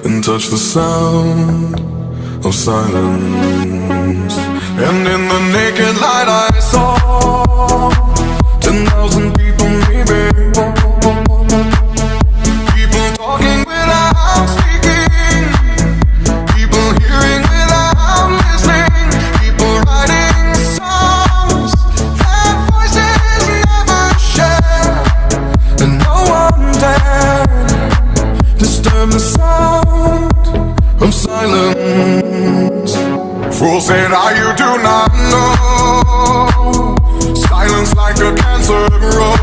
and touch the sound of silence. And in the naked light I saw 10,000 people, maybe. People talking without speaking, people hearing without listening, people writing songs that voices never share, and no one dared disturb the sound of silence. Fool said, you do not know. Silence like a cancer grows.